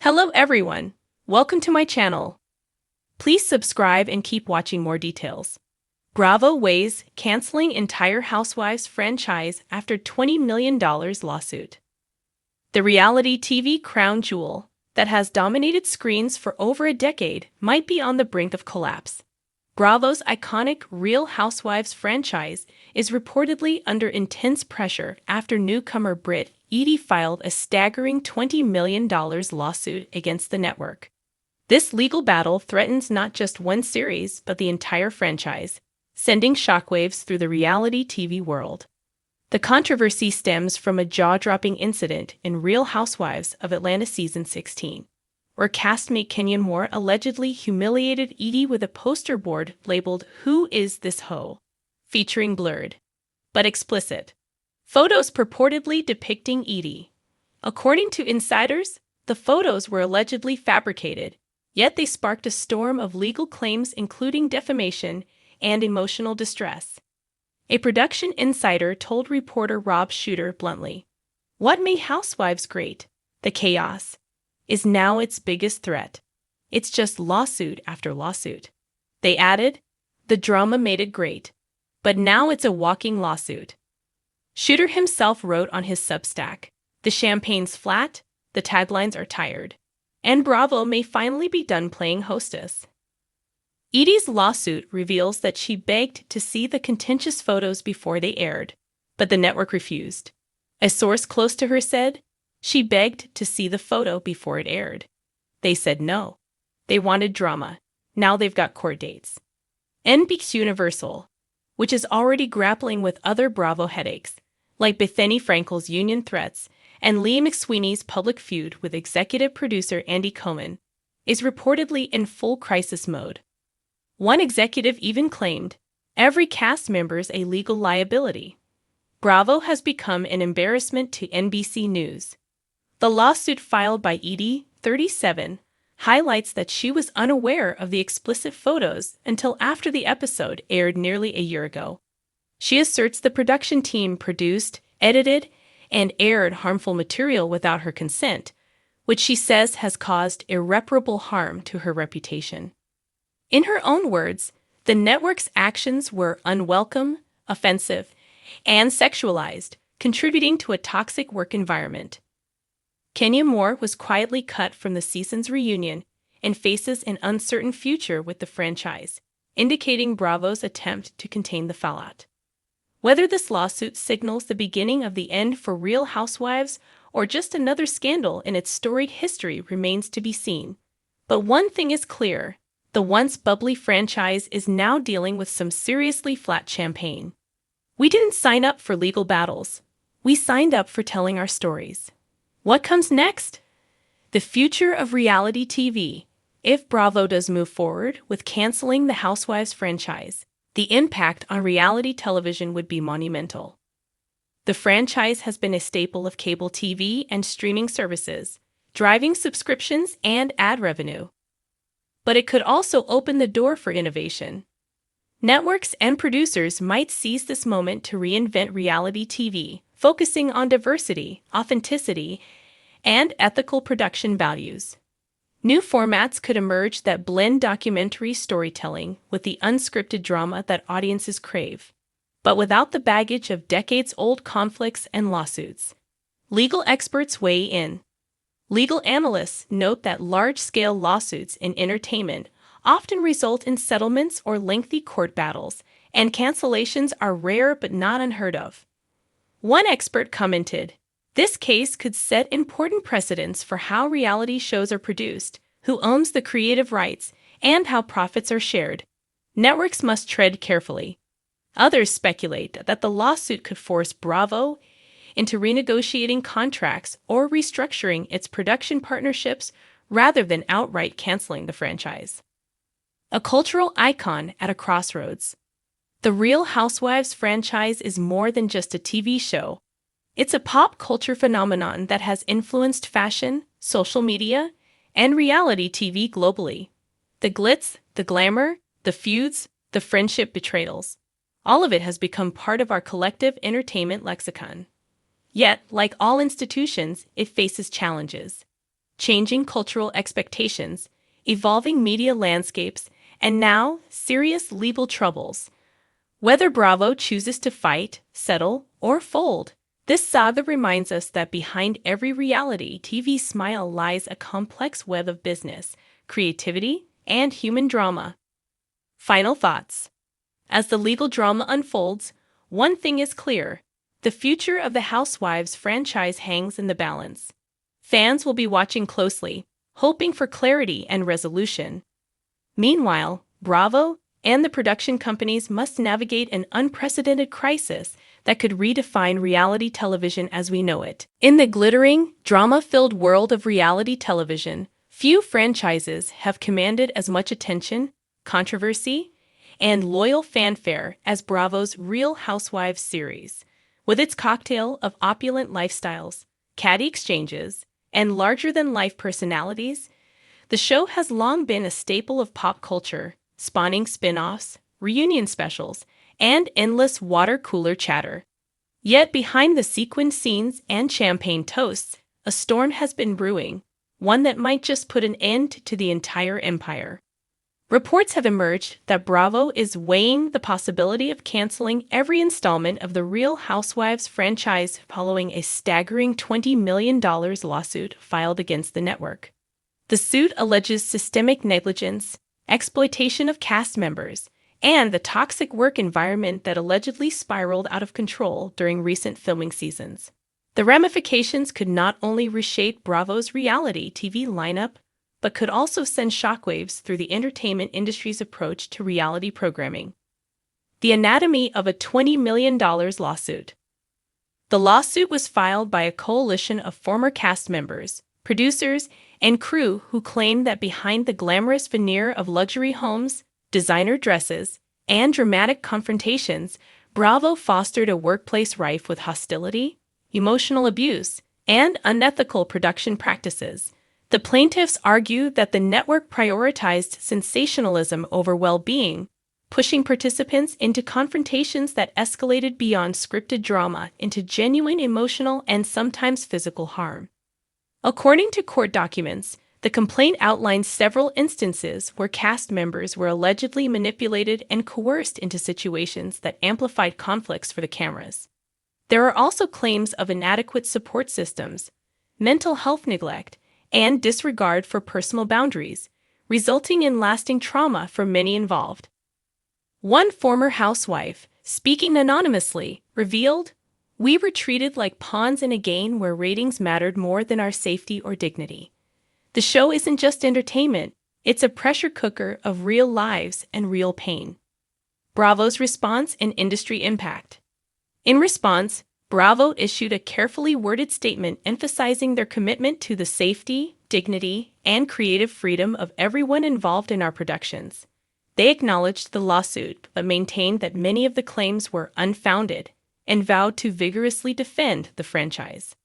Hello everyone, welcome to my channel. Please subscribe and keep watching more details. Bravo weighs canceling entire Housewives franchise after $20 million lawsuit. The reality TV crown jewel that has dominated screens for over a decade might be on the brink of collapse. Bravo's iconic Real Housewives franchise is reportedly under intense pressure after newcomer Brit Edie filed a staggering $20 million lawsuit against the network. This legal battle threatens not just one series but the entire franchise, sending shockwaves through the reality TV world. The controversy stems from a jaw-dropping incident in Real Housewives of Atlanta Season 16, where castmate Kenya Moore allegedly humiliated Edie with a poster board labeled "Who is this hoe?" featuring blurred, but explicit, photos purportedly depicting Edie. According to insiders, the photos were allegedly fabricated, yet they sparked a storm of legal claims including defamation and emotional distress. A production insider told reporter Rob Shooter bluntly, "What made Housewives great, the chaos, is now its biggest threat. It's just lawsuit after lawsuit." They added, "The drama made it great, but now it's a walking lawsuit." Shooter himself wrote on his Substack, "The champagne's flat, the taglines are tired, and Bravo may finally be done playing hostess." Edie's lawsuit reveals that she begged to see the contentious photos before they aired, but the network refused. A source close to her said, "She begged to see the photo before it aired. They said no. They wanted drama. Now they've got court dates." NBC Universal, which is already grappling with other Bravo headaches, like Bethany Frankel's union threats and Lee McSweeney's public feud with executive producer Andy Cohen, is reportedly in full crisis mode. One executive even claimed, "Every cast member's a legal liability." Bravo has become an embarrassment to NBC News. The lawsuit filed by Edie, 37, highlights that she was unaware of the explicit photos until after the episode aired nearly a year ago. She asserts the production team produced, edited, and aired harmful material without her consent, which she says has caused irreparable harm to her reputation. In her own words, the network's actions were unwelcome, offensive, and sexualized, contributing to a toxic work environment. Kenya Moore was quietly cut from the season's reunion and faces an uncertain future with the franchise, indicating Bravo's attempt to contain the fallout. Whether this lawsuit signals the beginning of the end for Real Housewives or just another scandal in its storied history remains to be seen. But one thing is clear: the once bubbly franchise is now dealing with some seriously flat champagne. We didn't sign up for legal battles. We signed up for telling our stories. What comes next? The future of reality TV. If Bravo does move forward with canceling the Housewives franchise, the impact on reality television would be monumental. The franchise has been a staple of cable TV and streaming services, driving subscriptions and ad revenue. But it could also open the door for innovation. Networks and producers might seize this moment to reinvent reality TV, focusing on diversity, authenticity, and ethical production values. New formats could emerge that blend documentary storytelling with the unscripted drama that audiences crave, but without the baggage of decades-old conflicts and lawsuits. Legal experts weigh in. Legal analysts note that large-scale lawsuits in entertainment often result in settlements or lengthy court battles, and cancellations are rare but not unheard of. One expert commented, "This case could set important precedents for how reality shows are produced, who owns the creative rights, and how profits are shared. Networks must tread carefully." Others speculate that the lawsuit could force Bravo into renegotiating contracts or restructuring its production partnerships rather than outright canceling the franchise. A cultural icon at a crossroads. The Real Housewives franchise is more than just a TV show. It's a pop culture phenomenon that has influenced fashion, social media, and reality TV globally. The glitz, the glamour, the feuds, the friendship betrayals. All of it has become part of our collective entertainment lexicon. Yet, like all institutions, it faces challenges. changing cultural expectations, evolving media landscapes, and now serious legal troubles. Whether Bravo chooses to fight, settle, or fold, this saga reminds us that behind every reality TV smile lies a complex web of business, creativity, and human drama. Final thoughts. As the legal drama unfolds, one thing is clear: the future of the Housewives franchise hangs in the balance. Fans will be watching closely, hoping for clarity and resolution. Meanwhile, Bravo and the production companies must navigate an unprecedented crisis that could redefine reality television as we know it. In the glittering, drama-filled world of reality television, few franchises have commanded as much attention, controversy, and loyal fanfare as Bravo's Real Housewives series. With its cocktail of opulent lifestyles, catty exchanges, and larger-than-life personalities, the show has long been a staple of pop culture, spawning spin-offs, reunion specials, and endless water-cooler chatter. Yet behind the sequined scenes and champagne toasts, a storm has been brewing, one that might just put an end to the entire empire. Reports have emerged that Bravo is weighing the possibility of canceling every installment of the Real Housewives franchise following a staggering $20 million lawsuit filed against the network. The suit alleges systemic negligence, exploitation of cast members, and the toxic work environment that allegedly spiraled out of control during recent filming seasons. The ramifications could not only reshape Bravo's reality TV lineup, but could also send shockwaves through the entertainment industry's approach to reality programming. The anatomy of a $20 million lawsuit. The lawsuit was filed by a coalition of former cast members, producers, and crew who claimed that behind the glamorous veneer of luxury homes, designer dresses, and dramatic confrontations, Bravo fostered a workplace rife with hostility, emotional abuse, and unethical production practices. The plaintiffs argue that the network prioritized sensationalism over well-being, pushing participants into confrontations that escalated beyond scripted drama into genuine emotional and sometimes physical harm. According to court documents, the complaint outlines several instances where cast members were allegedly manipulated and coerced into situations that amplified conflicts for the cameras. There are also claims of inadequate support systems, mental health neglect, and disregard for personal boundaries, resulting in lasting trauma for many involved. One former housewife, speaking anonymously, revealed, "We were treated like pawns in a game where ratings mattered more than our safety or dignity. The show isn't just entertainment, it's a pressure cooker of real lives and real pain." Bravo's response and industry impact. In response, Bravo issued a carefully worded statement emphasizing their commitment to the safety, dignity, and creative freedom of everyone involved in our productions. They acknowledged the lawsuit but maintained that many of the claims were unfounded and vowed to vigorously defend the franchise.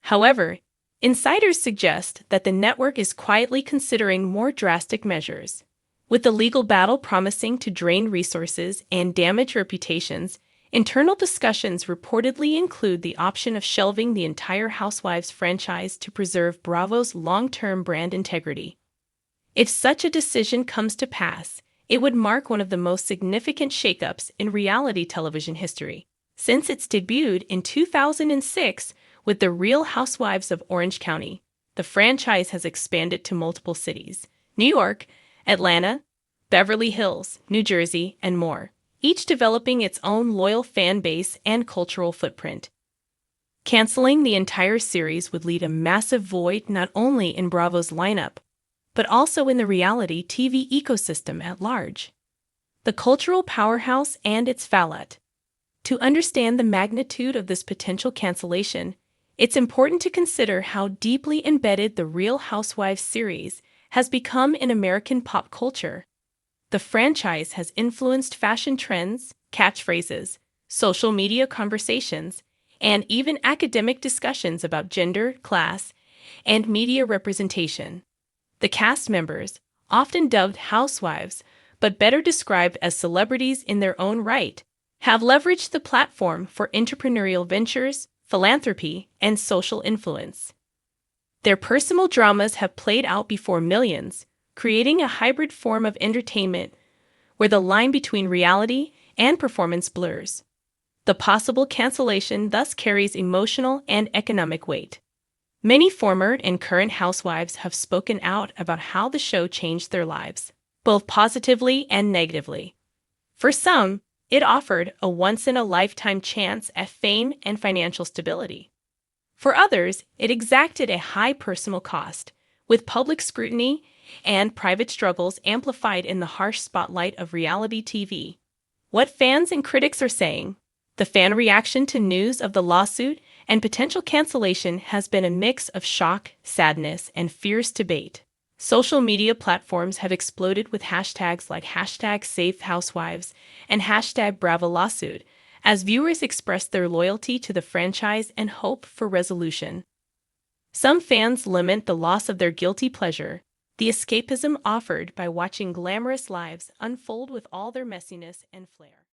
However, insiders suggest that the network is quietly considering more drastic measures. With the legal battle promising to drain resources and damage reputations, internal discussions reportedly include the option of shelving the entire Housewives franchise to preserve Bravo's long-term brand integrity. If such a decision comes to pass, it would mark one of the most significant shakeups in reality television history. Since its debut in 2006 with The Real Housewives of Orange County, the franchise has expanded to multiple cities: New York, Atlanta, Beverly Hills, New Jersey, and more, each developing its own loyal fan base and cultural footprint. Canceling the entire series would leave a massive void not only in Bravo's lineup, but also in the reality TV ecosystem at large. The cultural powerhouse and its fallout. To understand the magnitude of this potential cancellation, it's important to consider how deeply embedded the Real Housewives series has become in American pop culture. The franchise has influenced fashion trends, catchphrases, social media conversations, and even academic discussions about gender, class, and media representation. The cast members, often dubbed housewives, but better described as celebrities in their own right, have leveraged the platform for entrepreneurial ventures, philanthropy, and social influence. Their personal dramas have played out before millions, creating a hybrid form of entertainment where the line between reality and performance blurs. The possible cancellation thus carries emotional and economic weight. Many former and current housewives have spoken out about how the show changed their lives, both positively and negatively. For some, it offered a once-in-a-lifetime chance at fame and financial stability. For others, it exacted a high personal cost, with public scrutiny and private struggles amplified in the harsh spotlight of reality TV. What fans and critics are saying. The fan reaction to news of the lawsuit and potential cancellation has been a mix of shock, sadness, and fierce debate. Social media platforms have exploded with hashtags like #SaveHousewives and #BravoLawsuit as viewers express their loyalty to the franchise and hope for resolution. Some fans lament the loss of their guilty pleasure, the escapism offered by watching glamorous lives unfold with all their messiness and flair.